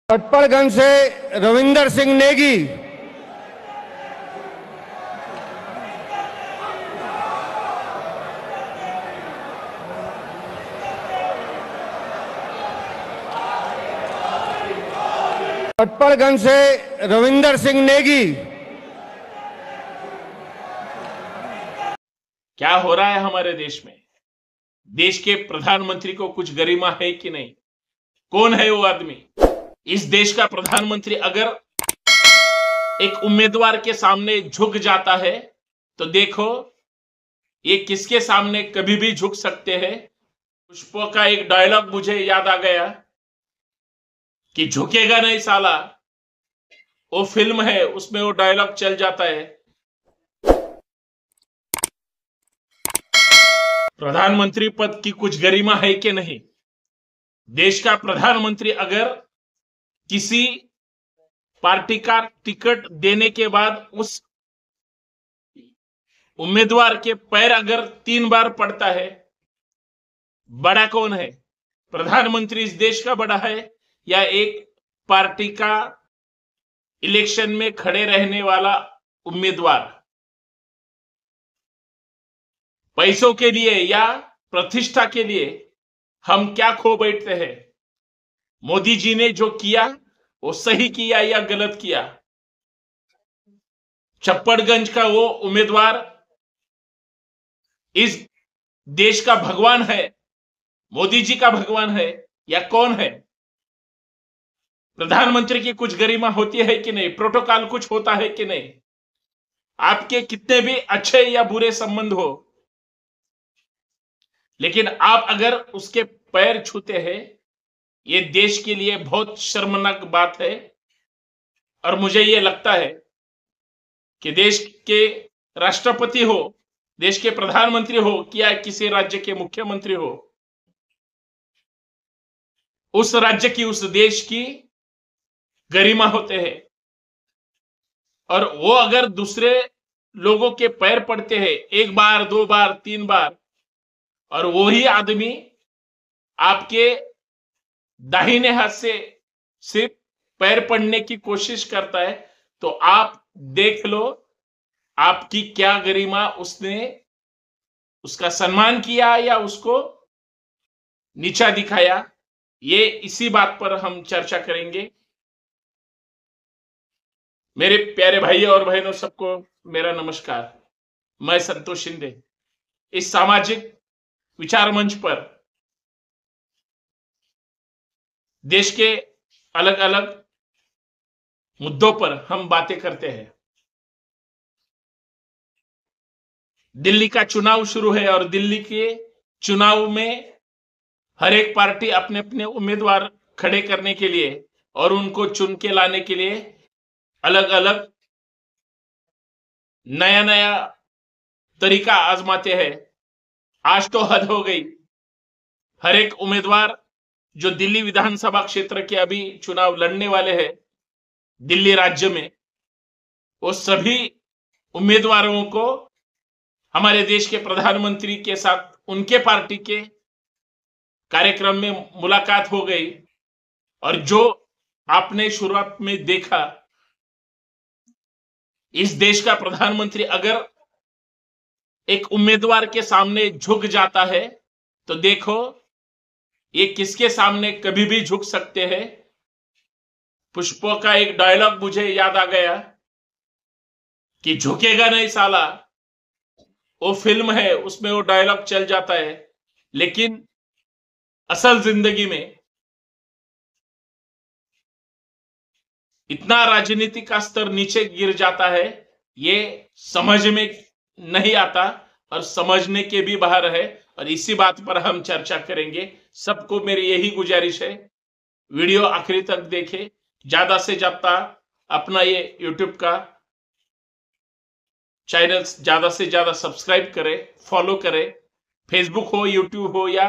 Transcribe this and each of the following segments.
पटपड़गंज से रविंदर सिंह नेगी। पटपड़गंज से रविंदर सिंह नेगी। क्या हो रहा है हमारे देश में? देश के प्रधानमंत्री को कुछ गरिमा है कि नहीं? कौन है वो आदमी? इस देश का प्रधानमंत्री अगर एक उम्मीदवार के सामने झुक जाता है तो देखो ये किसके सामने कभी भी झुक सकते हैं। पुष्पा का एक डायलॉग मुझे याद आ गया कि झुकेगा नहीं साला। वो फिल्म है, उसमें वो डायलॉग चल जाता है। प्रधानमंत्री पद की कुछ गरिमा है कि नहीं? देश का प्रधानमंत्री अगर किसी पार्टी का टिकट देने के बाद उस उम्मीदवार के पैर अगर 3 बार पड़ता है, बड़ा कौन है? प्रधानमंत्री इस देश का बड़ा है या एक पार्टी का इलेक्शन में खड़े रहने वाला उम्मीदवार? पैसों के लिए या प्रतिष्ठा के लिए हम क्या खो बैठते हैं? मोदी जी ने जो किया वो सही किया या गलत किया? छप्पड़गंज का वो उम्मीदवार इस देश का भगवान है, मोदी जी का भगवान है या कौन है? प्रधानमंत्री की कुछ गरिमा होती है कि नहीं? प्रोटोकॉल कुछ होता है कि नहीं? आपके कितने भी अच्छे या बुरे संबंध हो, लेकिन आप अगर उसके पैर छूते हैं, ये देश के लिए बहुत शर्मनाक बात है। और मुझे ये लगता है कि देश के राष्ट्रपति हो, देश के प्रधानमंत्री हो या किसी राज्य के मुख्यमंत्री हो, उस राज्य की, उस देश की गरिमा होते हैं। और वो अगर दूसरे लोगों के पैर पड़ते हैं 1 बार 2 बार 3 बार, और वही आदमी आपके दाहिने हाथ से सिर्फ पैर पड़ने की कोशिश करता है, तो आप देख लो आपकी क्या गरिमा। उसने उसका सम्मान किया या उसको नीचा दिखाया? ये इसी बात पर हम चर्चा करेंगे। मेरे प्यारे भाई और बहनों, सबको मेरा नमस्कार। मैं संतोष शिंदे इस सामाजिक विचार मंच पर देश के अलग अलग मुद्दों पर हम बातें करते हैं। दिल्ली का चुनाव शुरू है और दिल्ली के चुनाव में हर एक पार्टी अपने अपने उम्मीदवार खड़े करने के लिए और उनको चुन के लाने के लिए अलग अलग नया नया तरीका आजमाते हैं। आज तो हद हो गई। हर एक उम्मीदवार जो दिल्ली विधानसभा क्षेत्र के अभी चुनाव लड़ने वाले हैं दिल्ली राज्य में, वो सभी उम्मीदवारों को हमारे देश के प्रधानमंत्री के साथ उनके पार्टी के कार्यक्रम में मुलाकात हो गई। और जो आपने शुरुआत में देखा, इस देश का प्रधानमंत्री अगर एक उम्मीदवार के सामने झुक जाता है तो देखो ये किसके सामने कभी भी झुक सकते हैं। पुष्पा का एक डायलॉग मुझे याद आ गया कि झुकेगा नहीं साला। वो फिल्म है, उसमें वो डायलॉग चल जाता है, लेकिन असल जिंदगी में इतना राजनीति का स्तर नीचे गिर जाता है, ये समझ में नहीं आता और समझने के भी बाहर है। और इसी बात पर हम चर्चा करेंगे। सबको मेरी यही गुजारिश है, वीडियो आखिरी तक देखें, ज्यादा से ज्यादा अपना ये यूट्यूब का चैनल ज्यादा से ज्यादा सब्सक्राइब करें, फॉलो करें। फेसबुक हो, यूट्यूब हो या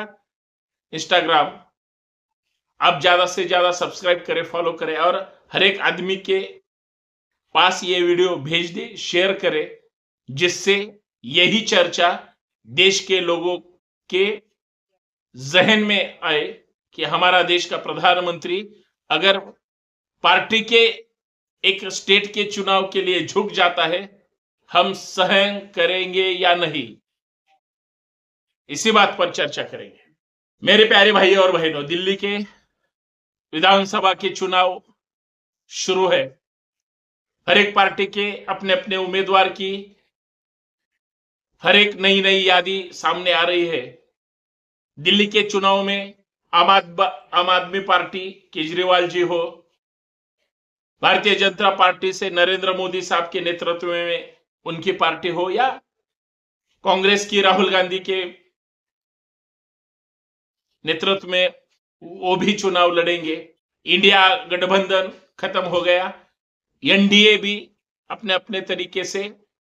इंस्टाग्राम, आप ज्यादा से ज्यादा सब्सक्राइब करें, फॉलो करें और हर एक आदमी के पास ये वीडियो भेज दे, शेयर करें, जिससे यही चर्चा देश के लोगों के जहन में आए कि हमारा देश का प्रधानमंत्री अगर पार्टी के एक स्टेट के चुनाव के लिए झुक जाता है, हम सहन करेंगे या नहीं, इसी बात पर चर्चा करेंगे। मेरे प्यारे भाई और बहनों, दिल्ली के विधानसभा के चुनाव शुरू है। हर एक पार्टी के अपने अपने उम्मीदवार की हर एक नई नई यादी सामने आ रही है। दिल्ली के चुनाव में आम आदमी पार्टी केजरीवाल जी हो, भारतीय जनता पार्टी से नरेंद्र मोदी साहब के नेतृत्व में उनकी पार्टी हो, या कांग्रेस की राहुल गांधी के नेतृत्व में वो भी चुनाव लड़ेंगे। इंडिया गठबंधन खत्म हो गया, एनडीए भी अपने अपने तरीके से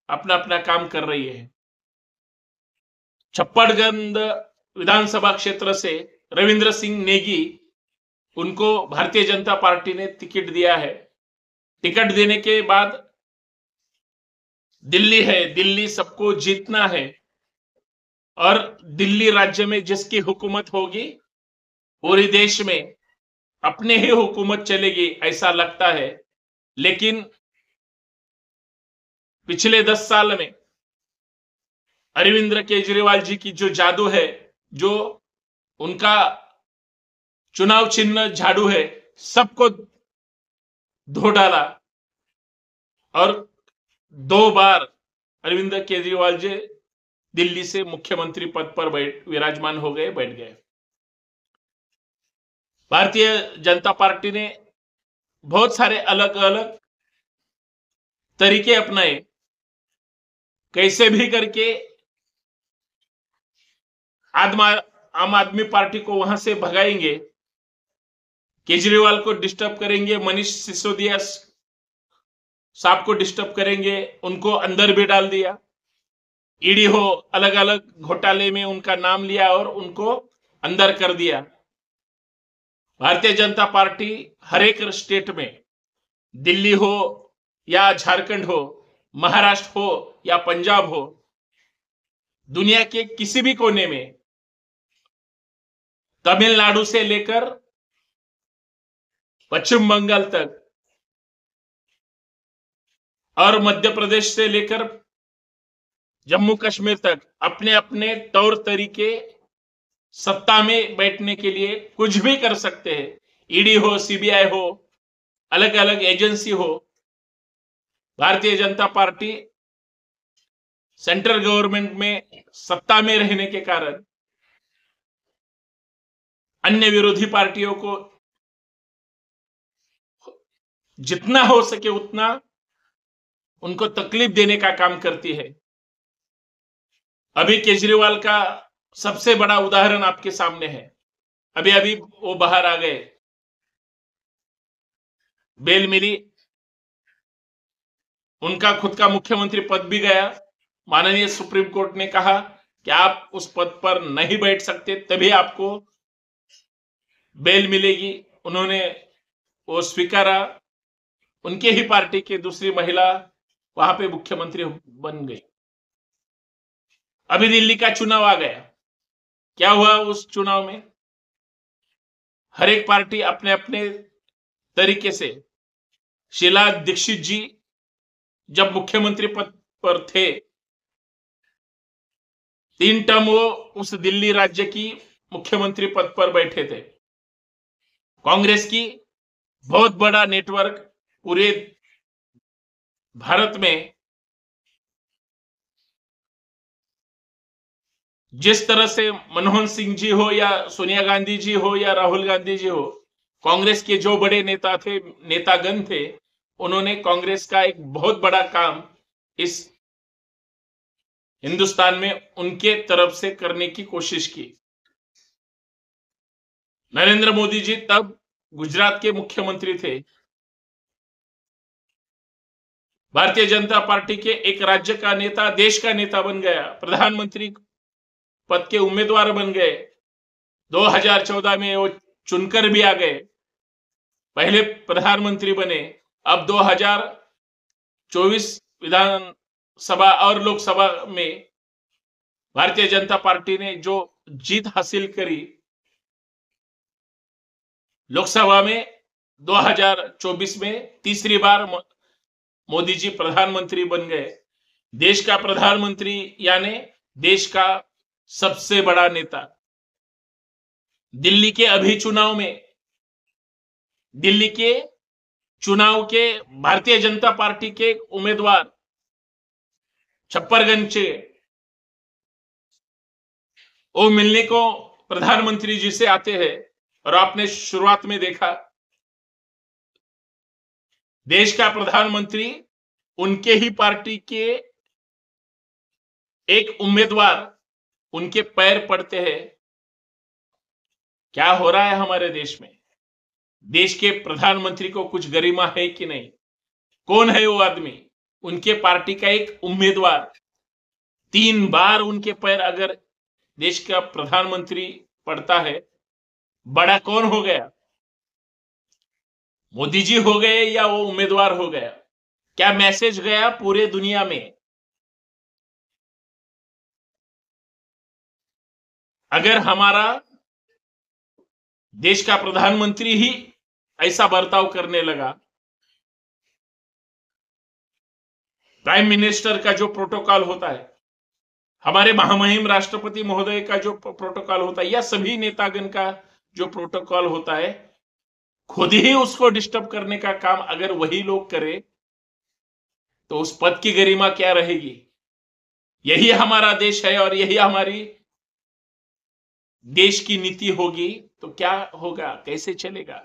अपना अपना काम कर रही है। छप्पड़गंज विधानसभा क्षेत्र से रविंद्र सिंह नेगी, उनको भारतीय जनता पार्टी ने टिकट दिया है। टिकट देने के बाद दिल्ली है, दिल्ली सबको जीतना है, और दिल्ली राज्य में जिसकी हुकूमत होगी पूरे देश में अपने ही हुकूमत चलेगी ऐसा लगता है। लेकिन पिछले 10 साल में अरविंद केजरीवाल जी की जो जादू है, जो उनका चुनाव चिन्ह झाड़ू है, सबको धो डाला, और 2 बार अरविंद केजरीवाल जी दिल्ली से मुख्यमंत्री पद पर विराजमान हो गए, बैठ गए। भारतीय जनता पार्टी ने बहुत सारे अलग अलग तरीके अपनाए, कैसे भी करके आम आदमी पार्टी को वहां से भगाएंगे, केजरीवाल को डिस्टर्ब करेंगे, मनीष सिसोदिया साहब को डिस्टर्ब करेंगे, उनको अंदर भी डाल दिया। ईडी हो, अलग अलग घोटाले में उनका नाम लिया और उनको अंदर कर दिया। भारतीय जनता पार्टी हर एक स्टेट में, दिल्ली हो या झारखंड हो, महाराष्ट्र हो या पंजाब हो, दुनिया के किसी भी कोने में, तमिलनाडु से लेकर पश्चिम बंगाल तक और मध्य प्रदेश से लेकर जम्मू कश्मीर तक, अपने अपने तौर तरीके सत्ता में बैठने के लिए कुछ भी कर सकते हैं। ईडी हो, सीबीआई हो, अलग अलग एजेंसी हो, Bharatiya Janata party central government में सत्ता में रहने के कारण अन्य विरोधी पार्टियों को जितना हो सके उतना उनको तकलीफ देने का काम करती है। अभी केजरीवाल का सबसे बड़ा उदाहरण आपके सामने है। अभी अभी वो बाहर आ गए, बेल मिली, उनका खुद का मुख्यमंत्री पद भी गया। माननीय सुप्रीम कोर्ट ने कहा कि आप उस पद पर नहीं बैठ सकते, तभी आपको बेल मिलेगी। उन्होंने वो स्वीकारा, उनके ही पार्टी की दूसरी महिला वहां पे मुख्यमंत्री बन गई। अभी दिल्ली का चुनाव आ गया, क्या हुआ उस चुनाव में? हर एक पार्टी अपने अपने तरीके से, शीला दीक्षित जी जब मुख्यमंत्री पद पर थे, 3 टर्म वो उस दिल्ली राज्य की मुख्यमंत्री पद पर बैठे थे। कांग्रेस की बहुत बड़ा नेटवर्क पूरे भारत में, जिस तरह से मनमोहन सिंह जी हो या सोनिया गांधी जी हो या राहुल गांधी जी हो, कांग्रेस के जो बड़े नेतागण थे, उन्होंने कांग्रेस का एक बहुत बड़ा काम इस हिंदुस्तान में उनके तरफ से करने की कोशिश की। नरेंद्र मोदी जी तब गुजरात के मुख्यमंत्री थे। भारतीय जनता पार्टी के एक राज्य का नेता देश का नेता बन गया, प्रधानमंत्री पद के उम्मीदवार बन गए। 2014 में वो चुनकर भी आ गए, पहले प्रधानमंत्री बने। अब 2024 विधानसभा और लोकसभा में भारतीय जनता पार्टी ने जो जीत हासिल करी, लोकसभा में 2024 में तीसरी बार मोदी जी प्रधानमंत्री बन गए। देश का प्रधानमंत्री यानी देश का सबसे बड़ा नेता। दिल्ली के अभी चुनाव में, दिल्ली के चुनाव के भारतीय जनता पार्टी के उम्मीदवार छप्परगंज से वो मिलने को प्रधानमंत्री जी से आते हैं। और आपने शुरुआत में देखा, देश का प्रधानमंत्री उनके ही पार्टी के एक उम्मीदवार उनके पैर पड़ते हैं। क्या हो रहा है हमारे देश में? देश के प्रधानमंत्री को कुछ गरिमा है कि नहीं? कौन है वो आदमी? उनके पार्टी का एक उम्मीदवार 3 बार उनके पैर अगर देश का प्रधानमंत्री पड़ता है, बड़ा कौन हो गया? मोदी जी हो गए या वो उम्मीदवार हो गया? क्या मैसेज गया पूरे दुनिया में? अगर हमारा देश का प्रधानमंत्री ही ऐसा बर्ताव करने लगा, प्राइम मिनिस्टर का जो प्रोटोकॉल होता है, हमारे महामहिम राष्ट्रपति महोदय का जो प्रोटोकॉल होता है, या सभी नेतागण का जो प्रोटोकॉल होता है, खुद ही उसको डिस्टर्ब करने का काम अगर वही लोग करें तो उस पद की गरिमा क्या रहेगी? यही हमारा देश है और यही हमारी देश की नीति होगी तो क्या होगा? कैसे चलेगा?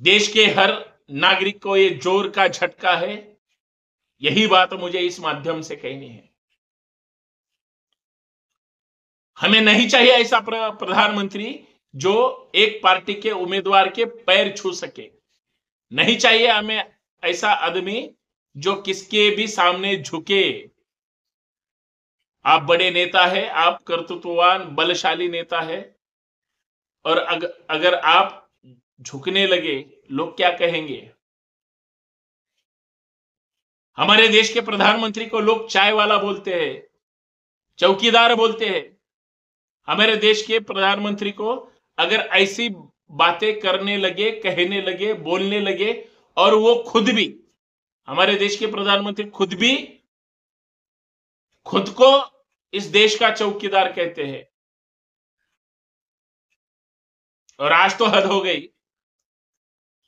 देश के हर नागरिक को ये जोर का झटका है। यही बात मुझे इस माध्यम से कहनी है। हमें नहीं चाहिए ऐसा प्रधानमंत्री जो एक पार्टी के उम्मीदवार के पैर छू सके। नहीं चाहिए हमें ऐसा आदमी जो किसके भी सामने झुके। आप बड़े नेता है, आप कर्तृत्ववान बलशाली नेता है, और अगर आप झुकने लगे, लोग क्या कहेंगे? हमारे देश के प्रधानमंत्री को लोग चाय वाला बोलते हैं, चौकीदार बोलते हैं। हमारे देश के प्रधानमंत्री को अगर ऐसी बातें करने लगे, कहने लगे, बोलने लगे, और वो खुद भी, हमारे देश के प्रधानमंत्री खुद भी खुद को इस देश का चौकीदार कहते हैं, और आज तो हद हो गई।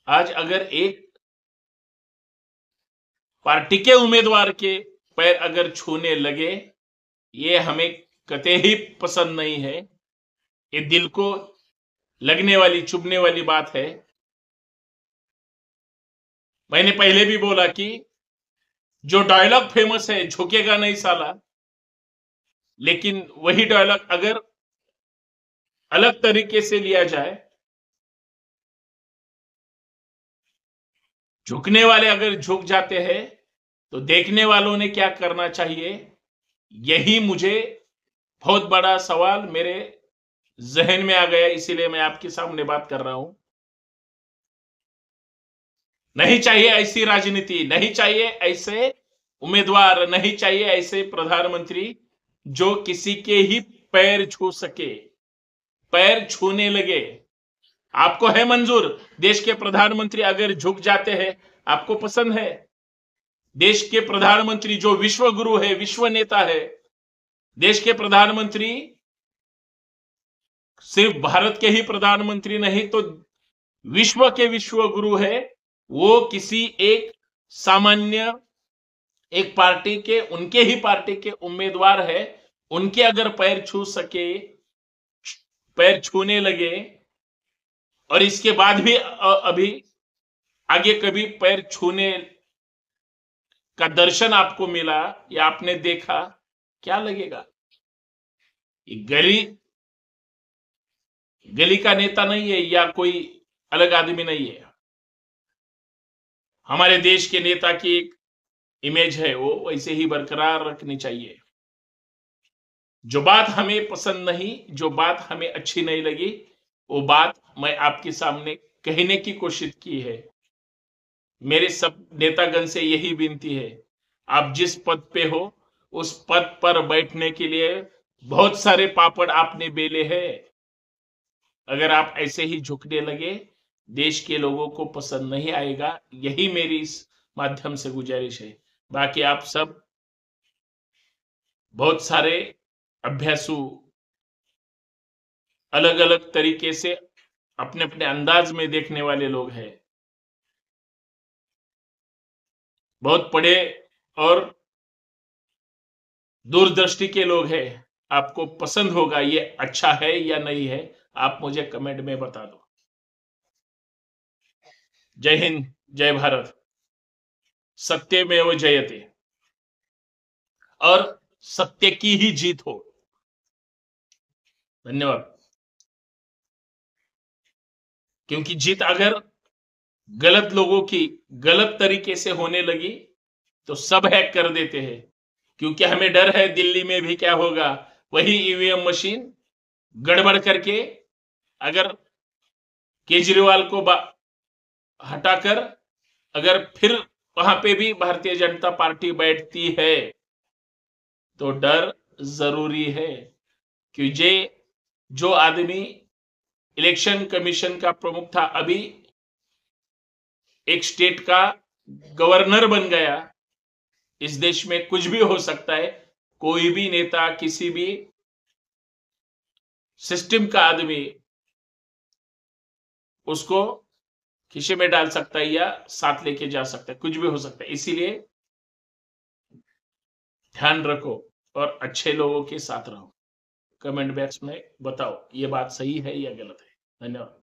आज अगर एक पार्टी के उम्मीदवार के पैर अगर छूने लगे, ये हमें कतई ही पसंद नहीं है। ये दिल को लगने वाली, चुभने वाली बात है। मैंने पहले भी बोला कि जो डायलॉग फेमस है, झुकेगा नहीं साला, लेकिन वही डायलॉग अगर अलग तरीके से लिया जाए, झुकने वाले अगर झुक जाते हैं तो देखने वालों ने क्या करना चाहिए? यही मुझे बहुत बड़ा सवाल मेरे जहन में आ गया, इसीलिए मैं आपके सामने बात कर रहा हूं। नहीं चाहिए ऐसी राजनीति, नहीं चाहिए ऐसे उम्मीदवार, नहीं चाहिए ऐसे प्रधानमंत्री जो किसी के ही पैर छू सके, पैर छूने लगे। आपको है मंजूर देश के प्रधानमंत्री अगर झुक जाते हैं? आपको पसंद है? देश के प्रधानमंत्री जो विश्व गुरु है, विश्व नेता है, देश के प्रधानमंत्री सिर्फ भारत के ही प्रधानमंत्री नहीं तो विश्व के विश्व गुरु है, वो किसी एक सामान्य एक पार्टी के, उनके ही पार्टी के उम्मीदवार है, उनके अगर पैर छू सके, पैर छूने लगे, और इसके बाद भी अभी आगे कभी पैर छूने का दर्शन आपको मिला या आपने देखा, क्या लगेगा? ये गली का नेता नहीं है या कोई अलग आदमी नहीं है। हमारे देश के नेता की एक इमेज है, वो वैसे ही बरकरार रखनी चाहिए। जो बात हमें पसंद नहीं, जो बात हमें अच्छी नहीं लगी, वो बात मैं आपके सामने कहने की कोशिश की है। मेरे सब नेतागण से यही विनती है, आप जिस पद पे हो उस पद पर बैठने के लिए बहुत सारे पापड़ आपने बेले हैं। अगर आप ऐसे ही झुकने लगे, देश के लोगों को पसंद नहीं आएगा। यही मेरी इस माध्यम से गुजारिश है। बाकी आप सब बहुत सारे अभ्यासु, अलग अलग तरीके से अपने अपने अंदाज में देखने वाले लोग हैं, बहुत पढ़े और दूरदृष्टि के लोग हैं। आपको पसंद होगा ये अच्छा है या नहीं है, आप मुझे कमेंट में बता दो। जय हिंद, जय भारत, सत्यमेव जयते, और सत्य की ही जीत हो। धन्यवाद। क्योंकि जीत अगर गलत लोगों की गलत तरीके से होने लगी तो सब हैक कर देते हैं। क्योंकि हमें डर है दिल्ली में भी क्या होगा, वही ईवीएम मशीन गड़बड़ करके अगर केजरीवाल को हटाकर अगर फिर वहां पे भी भारतीय जनता पार्टी बैठती है तो डर जरूरी है। क्योंकि जो आदमी इलेक्शन कमीशन का प्रमुख था, अभी एक स्टेट का गवर्नर बन गया। इस देश में कुछ भी हो सकता है। कोई भी नेता किसी भी सिस्टम का आदमी उसको खीसे में डाल सकता है या साथ लेके जा सकता है, कुछ भी हो सकता है। इसीलिए ध्यान रखो और अच्छे लोगों के साथ रहो। कमेंट बॉक्स में बताओ ये बात सही है या गलत है। धन्यवाद।